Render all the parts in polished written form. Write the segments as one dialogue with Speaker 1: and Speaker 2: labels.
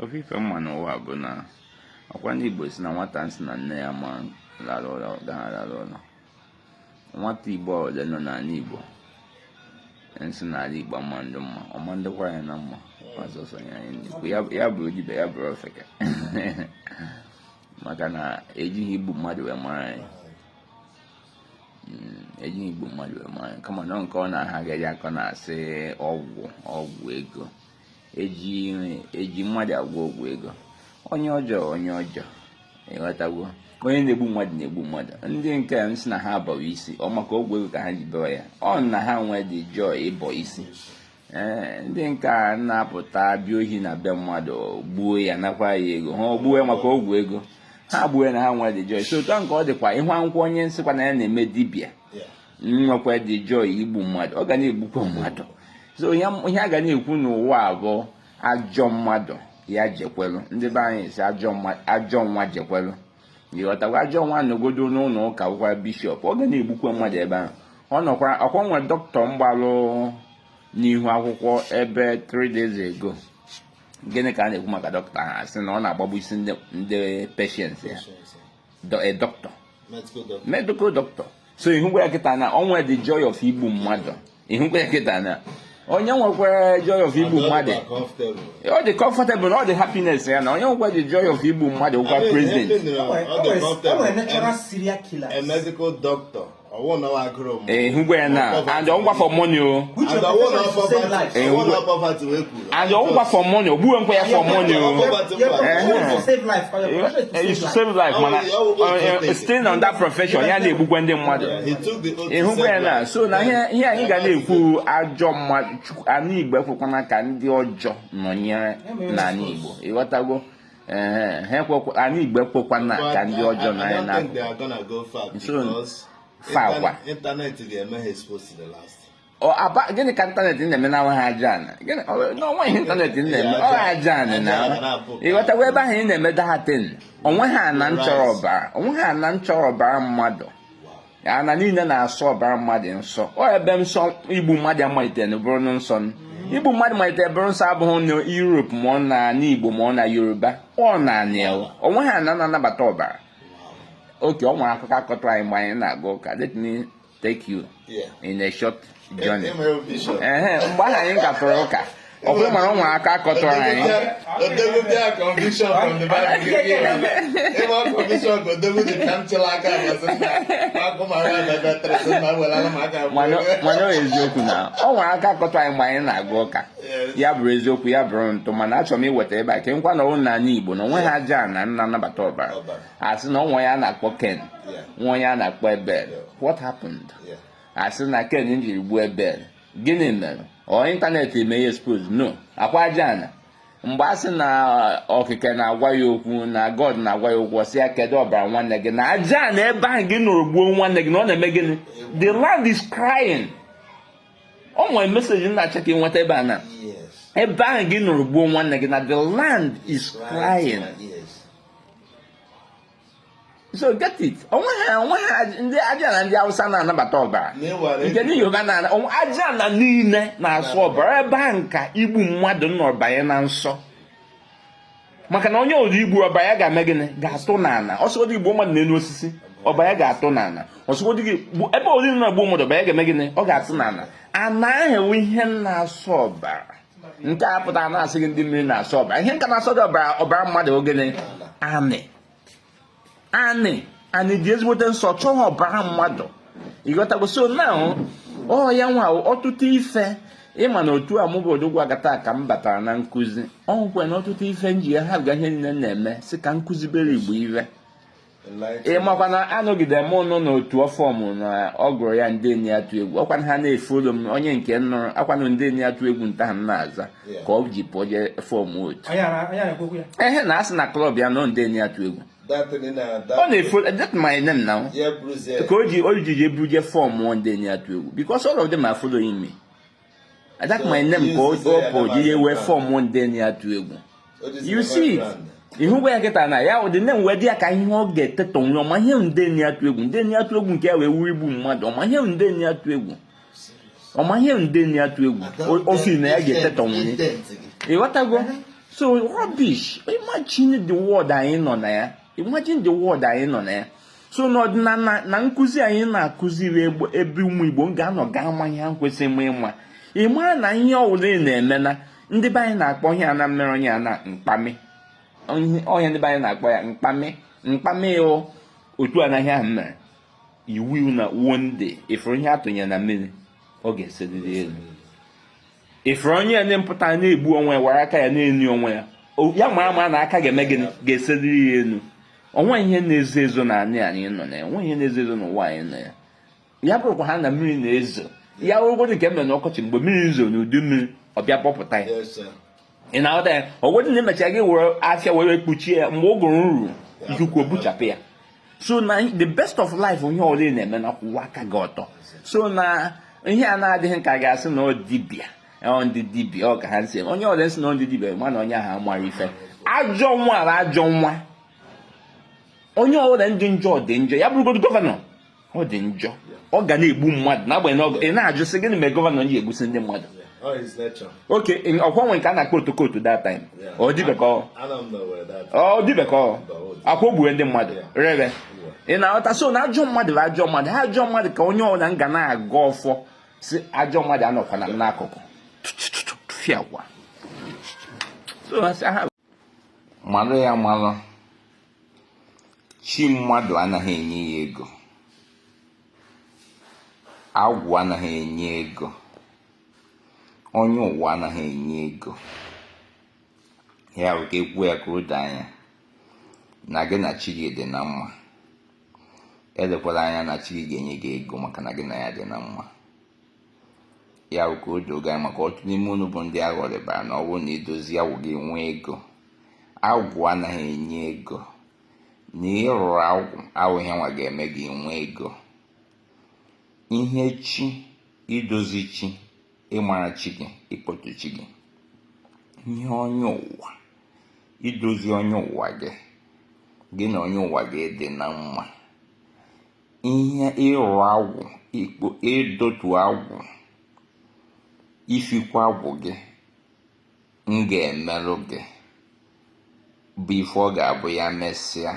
Speaker 1: ofufe mma n'ụwa bụ na ọkwa ndị Igbo si na nwata nsị na nne ya ma lara ụra gaghị alara ụra. Nwata Igbo ole nọ n'ala Igbo nsị n'ala Igbo ama ndị mma ọma ndịkwa ya na mma ọzọsọ ya bụrụ dibe ya bụrụ ofeke maka na ejighị igbu mmadụ wee mara anyị. Ejighị igbu mmadụ wee mara anyị kama na nke ọ na-ahagaghị akọ na-asị ọgwụ ego eji mmadụ agwọ ọgwụ ego. Onye ọjọọ ịghọtagwo, onye na-egbu mmadụ na-egbu mmadụ. Ndị nke a nsị na ha abọrọ isi ọ maka ọgwụ ego ka ha ji bịa ya, ọ na ha nwee dị joy ịbọ isi. Ndị nke a na-apụta bịa ohi na be mmadụ gbuo ya nakwa ya ego, ha gbuo ya maka ọgwụ ego, ha gbuo ya na ha nwee dị joy. So otu nke ọ dịkwa ịhụ akwụkwọ onye nsịkwa na ya na-eme dibịa nwekwa dị joy igbu mmadụ, ọ ga na-egbukwa mmadụ. So ihe a ga na-ekwu n'ụwa abụọ ajọ mmadụ ya jekwelu. Ndị be anyị si ajọ nwa jekwelu. Ịghọtakwa, ajọ nwa nọgodo n'ụlọ ụka ụkwa bishọp, ọ ga na-egbukwa mmadụ ebe ahụ. Ọ nọkwara ọkwa nwere dọkịta mgbalụ n'ihu akwụkwọ ebe 3 days ago. Gịnị ka a na-ekwu maka dọkịta ha sị na ọ na-agbagbu isi ndị patients ya. Dọkịta medical doctor. So ihụkwa ya kịta na ọ nwere the joy of igbu mmadụ. Ihụkwa ya kịta na onye nwekwara joy of igbu mmadụ, ọ dị comfortable na ọ dị happiness ya na onye nwekwara the joy of igbu mmadụ ụkwa president.
Speaker 2: A medical doctor.
Speaker 1: Ihụkwa ya na and ọgwa for money o. And ọgwa for money o, gbuo nkwa ya for money o. You save life mana staying on that profession ya na-egbukwa ndị mmadụ. Ihụkwa ya na so na ihe anyị ga na-ekwu ajọ mmadụ anyị Igbo ekwekwana ka ndị ọjọọ nọnyere n'ala Igbo. Ịghọtago? Anyị Igbo ekwekwana ka ndị ọjọọ nọnyere n'ala. Fakwa
Speaker 2: Internet exposed to the last.
Speaker 1: Gịnị ka ịntanetị na-eme na nwa ha aja ana? N'ọnwa ihe ịntanetị na-eme ọ aja ana na ịghọtakwa ebe ahụ ị na-eme dahatin onwe ha na nchọrọ ọbara mmadụ. Ana niile na-asọ ọbara mmadụ nsọ. Ọ ebe nsọ igbu mmadụ amalitere na bụrụ nsọ. Igbu mmadụ malitere bụrụ nsọ abụghị na Europe ma ọ na Igbo ma ọ na Yoruba. Ọ na-anị onwe ha na-anabata ọbara. Okay, ọ nwere akụkọ akọtọ anyị mgbe anyị na-aga ụka. Let me take you in a short journey. Mgbe ahụ anyị gatụrụ ụka, ọ bụrụ mara ọ nwere aka akọtọ anyị. Mana eziokwu na ọ nwere aka akọtọ anyị mgbe anyị na-aga ụka. Ya bụrụ eziokwu, ya bụrụ ntụ, mana achọrọ m iweta ebe a ka nkwa na ọrụ n'ala Igbo na onwe ha aja na nnabata ọbara. Asị na onwe ya na-akpọ Ken, nwa ya na-akpọ Ebel. What happened? Asị na Ken jiri gbuo Ebel. Gịnị mere? Ọ ịntanetị eme ya expose? No, akwa aja na mgbe asị na okike na-agwa ya okwu na God na-agwa ya okwu ọsị ya kedu ọbara nwanne gị na aja na ebe ahụ gị nụrụ gbuo nwanne gị na ọ na-eme gịnị? The land is crying. O nwere meseji na-achọ ka ị nweta ebe a na ebe ahụ gị nụrụ gbuo nwanne gị na the land is crying. So get it. Onwe ha ndị aja na ndị Hausa na-anabata ọbara. Nke ndị Yoruba aja na niile na-asụ ọbara ebe ahụ nka igbu mmadụ n'ọbanye na nsọ. Maka na onye ụdị igbu ọbara ya ga-eme gịnị? Ga-atụ n'ala. Ọsọgodị igbu mmadụ n'elu osisi, ọbara ya ga-atụ n'ala. Ọsọgodị ebe ụdị na-egbu mmadụ ọbara ya ga-eme gịnị? Ọ ga-atụ n'ala. Ana ahụ enwe ihe na-asụ ọbara. Nke a pụtara na-asị gị ndị mmiri na-asụ ọbara. Ihe nka na-asọ ọbara mmadụ ogene Ani dị ezigbote nsọ chọọ ọbara mmadụ. Ịghọtago? So now ya nwa ọtụtụ ife ịma na otu amụbodo gwa gata ka m batara na nkụzi. Ọ nkwe na ọtụtụ ife nji ha ga ihe niile na-eme si ka nkụzi bere Igbo ive. Ịmakwa na anọgide m nọ n'otu ọfọm na ọ gụrụ ya ndị enyi atụ egwu. Ọkwa na ha na-efolo m onye nke nọrọ akwanụ ndị enyi atụ egwu nta ha na-aza ka ọ ji pụọ je fọm otu. Na asị na klọb ya nọ ndị enyi atụ egwu. Ọ na-efolo that my name now. Ka o ji ebuje fọm ndị enyi atụ egwu because all of them are following me. That my name ka ọ pụọ ji ewe fọm ndị enyi atụ egwu. You see it. Ihụgwa ya kịta na ya ụdị na-enwe dị ya ka ihe ọ ga-etetọ nri ọma ihe ndị enyi atụ egwu nke ya wee wuru igbu mmadụ ọma ihe ndị enyi atụ egwu ofi na ya ga-etetọ nri. Ịghọtago? So rubbish. Imagine the world anyị nọ na ya. Imagine the world anyị nọ na ya. So n'ọdịnala na nkụzi anyị na-akụziri ebe ụmụ Igbo ga-anọ ga-ama ihe ha kwesịrị ịma. Ị mara na ihe ọbụla na-eme na ndị be anyị na-akpọ ihe a na mmere onye a na mkpami. Onye ndị be anyị na-akpọ ya mkpami otu anaghị ahụ mere. Iwu na one day ifuru ihe atụnyere na mmiri ọ ga-eseliri elu. Ifuru onye na-empụta na-egbu onwe ya were aka ya na-eni onwe ya ya mara na aka ga-eme gịnị ga-eseliri ya elu. Onwe ihe na-ezo ezo na anyị nọ na ya, onwe ihe na-ezo ezo n'ụwa anyị nọ ya. Ya bụrụkwa ha na mmiri na-ezo ya ụgwọdụ nke mere n'ọkọchị mgbe mmiri zo n'udu mmiri ọbịa kpọpụta ya. Ị na-aghọta ya ọgwọdụ na-emecha gị were afịa were kpuchie ya mgbe ụgụrụ ruru ikuku buchapụ ya. So na the best of life onye ọbụla na-eme na kwụwa aka gị ọtọ. So na ihe a na-adịghị nka ga-asị na ọ dibịa ndị dibịa ọ ka ha si onye ọbụla si na ndị dibịa ma na onye ahụ amara ife. Ajọ nwa ala ajọ nwa. Onye ọbụla ndị njọ dị njọ ya bụrụgodu gọvanọ ọ dị njọ ọ ga na-egbu mmadụ n'agbanyeghị ị na-ajụ sị gịnị mere gọvanọ ji egbusi ndị mmadụ. Okay, ọkwa nwe nke a na-akpọ otokoto that time ọ dibekọ akwa ogbue ndị mmadụ rere. Ị na-aghọta so na ajọ mmadụ bụ ajọ mmadụ ha ajọ mmadụ ka onye ọbụla nga na-aga ọfọ si ajọ mmadụ anọkwana m n'akụkụ fiakwa. Malụ ya malụ chi mmadụ anaghị enye ya ego, agwụ anaghị enye ego, onye ụwa anaghị enye ego. Ya bụ ka ekwu ya ka o doo anya na gị na chi gị dị na mma. Elekwala anya na chi gị ga-enye gị ego maka na gị na ya dị na mma. Ya bụ ka o doo gị anya maka ọtụtụ n'ime unu bụ ndị aghọrịbara na ọ bụrụ na idozi awụ gị nwee ego. Agwụ anaghị enye ego na ịrụrụ agwụ awụghị nwa ga-eme gị nwee ego. Ihe chi idozi chi ịmara chi gị ịkpọtụ chi gị. Ihe onye ụwa idozi onye ụwa gị na onye ụwa gị dị na mma. Ihe ịrụ agwụ ịdọtu agwụ ifikwa agwụ gị m ga-emerụ gị bụ ife ọ ga-abụ ya mesịa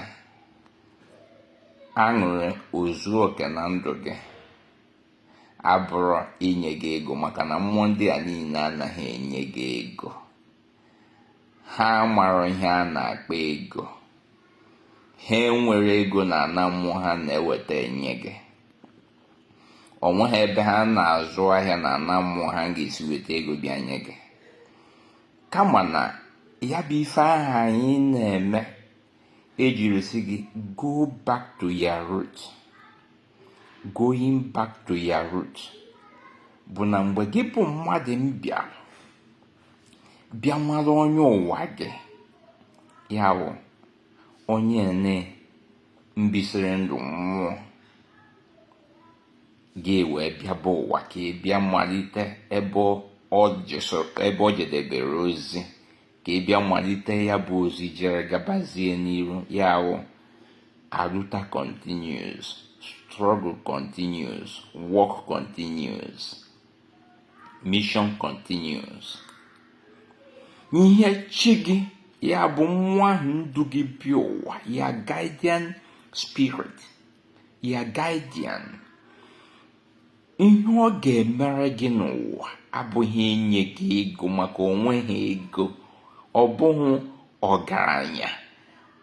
Speaker 1: aṅụrị ozuo oke na ndụ gị abụrụ inye gị ego maka na mmụọ ndị a niile anaghị enye gị ego. Ha mara ihe a na-akpa ego. Ha enwere ego na ana mmụọ ha na-eweta enye gị. Onweghị ebe ha na-azụ ahịa na ana mmụọ ha ga-esi weta ego bịa nye gị. Kama na ya bụ ife ahụ anyị na-eme ejiri si gị go back to your root. Going back to your root bụ na mgbe gị bụ mmadụ bịa nwara onye ụwa gị ya bụ onye mbisiri ndụ mmụọ gị wee bịa bụ ụwa ka ị bịa malite ebe ọ jedebere ozi ka ị bịa malite ya bụ ozi jere gabazie n'iru. Ya bụ arụta continues, struggle continues, work continues, mission continues. Ihe chi gị ya bụ mmụọ ahụ ndụ gị bịa ụwa ya guardian spirit ya guardian. Ihe ọ ga-emere gị n'ụwa abụghị inye gị ego maka onweghị ego. Ọ bụghị ọgaranya.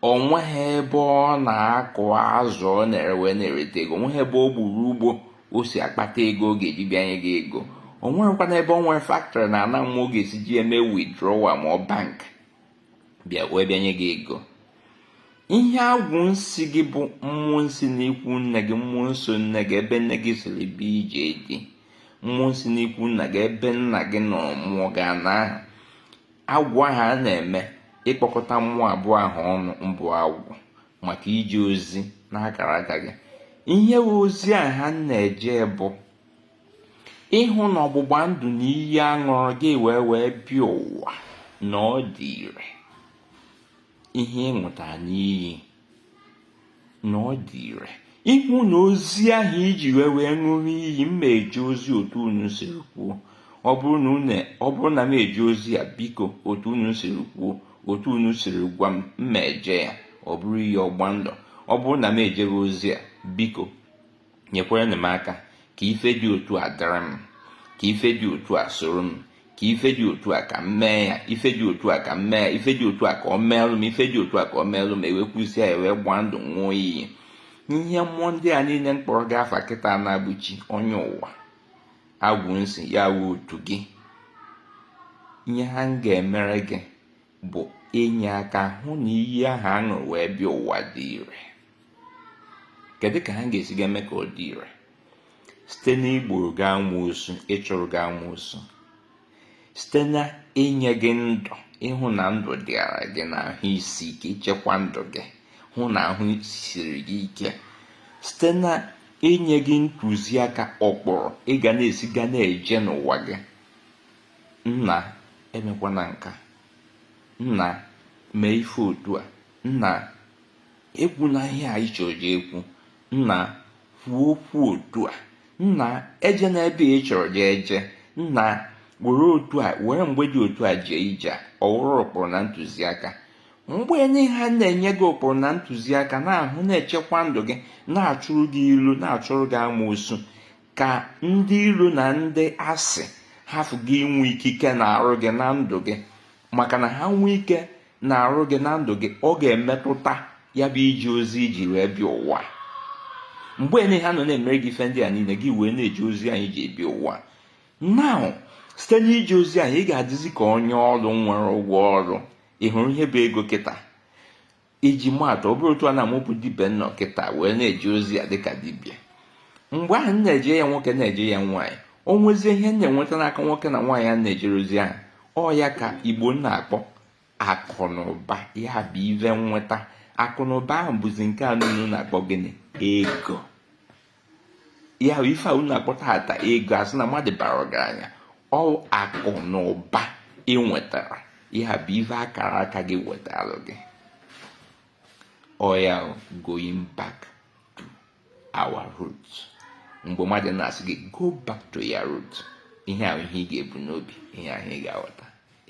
Speaker 1: Onweghị ebe ọ na-akụ azụ ọ na-erewe na-erete ego. Onweghị ebe ọ gburu ugbo o si akpata ego ọ ga-eji bịanye gị ego. Onweghịkwa n'ebe ọ nwere factory na ana mmụọ ga-esi ji eme withdrawal ma ọ bank bịa wee bịanye gị ego. Ihe agwụ nsị gị bụ mmụọ nsị n'ikwu nne gị, mmụọ nsọ nne gị ebe nne gị siri bịa ije dị, mmụọ nsị n'ikwu nna gị ebe nna gị nọrọ mmụọ gaa n'ahụ. Agwụ ahụ a na-eme ịkpọkọta mmụọ abụọ ahụ ọnụ mbụ agwụ maka ije ozi n'akara aka gị. Ihe ozi a ha na-eje bụ ịhụ na ọgbụgba ndụ na iyi aṅụrụ gị wee bịa ụwa na ọ dị ire. Ihe ịṅụta n'iyi na ọ dị ire. Ịhụ na ozi ahụ iji wee ṅụrụ iyi mma eje ozi otu unu siri kwuo. Ọ bụrụ na m eje ozi a biko otu unu siri kwuo otu unu siri gwa m mma eje ya, ọ bụrụ ihe ọgba ndụ. Ọ bụrụ na m ejere ozi a, biko nyekwere m aka ka ife dị otu a dịrị m, ka ife dị otu a soro m, ka ife dị otu a ka m mee ya, ife dị otu a ka m mee ya, ife dị otu a ka ọ meelụ m, ife dị otu a ka ọ meelụ m, ewekwusia ya wee gbaa ndụ nwụọ iyi. Ihe mmụọ ndị a niile mkpọrọ gị afa kịta na-abụchi onye ụwa agwụ nsị ya wụ otu gị. Ihe ha ga-emere gị bụ inye aka hụ na iyi ahụ aṅụrụ wee bịa ụwa dị ire. Kedu ka ha ga-esi ga-eme ka ọ dị ire? Site n'igboro gị amoosu, ịchụrụ gị amoosu, site na inye gị ndụ, ịhụ na ndụ dịara gị na ahụ isi ike, ichekwa ndụ gị, hụ na ahụ siri gị ike, site na inye gị ntụziaka ọkpọrọ ị ga na-esi ga na-eje n'ụwa gị. Nna emekwana nka, nna mee ife otu a, nna ekwu na ihe a ịchọrọ je ekwu, nna kwuo okwu otu a, nna eje n'ebe ị chọrọ je eje, nna were otu a, were mgbe dị otu a jee ije a. Ọ wụrụ ụkpụrụ na ntụziaka. Mgbe niile ha na-enye gị ụkpụrụ na ntụziaka, na-ahụ na-echekwa ndụ gị, na-achụrụ gị ilu, na-achụrụ gị amoosu, ka ndị ilu na ndị asị hafụ gị inwe ikike na-arụ gị na ndụ gị. Maka na ha nwee ike na-arụ gị na ndụ gị, ọ ga-emetụta ya bụ ije ozi iji wee bịa ụwa. Mgbe niile ha nọ na-emere gị ife ndị a niile, gị wee na-eje ozi anyị ji ebi ụwa. Now, site n'ije ozi anyị, ị ga-adịzi ka onye ọrụ nwere ụgwọ ọrụ. Ị hụrụ ihe bụ ego kịta? Iji maatụ, ọ bụrụ otu a na-amụpụ dibịa nọ kịta wee na-eje ozi ya dịka dibịa. Mgbe ahụ na-eje ya nwoke, na-eje ya nwaanyị, o nwezie ihe na-enweta n'aka nwoke na nwaanyị a na-ejere ozi ahụ. Ọ ya ka Igbo na-akpọ akụ na ụba. Ya bụ ive nweta. Akụ na ụba ahụ bụzi nke a unu na-akpọ gịnị? Ego. Ya bụ ife a unu na-akpọ tata ego, asị na mmadụ bara ọgaranya. Ọ akụ na ụba ị nwetara, ya bụ ife akara aka gị wetalụ gị. Ọ ya going back to our roots. Mgbe mmadụ na-asị gị go back to your roots, ihe ahụ ihe ị ga-ebu n'obi, ihe ahụ ị ga-aghọta.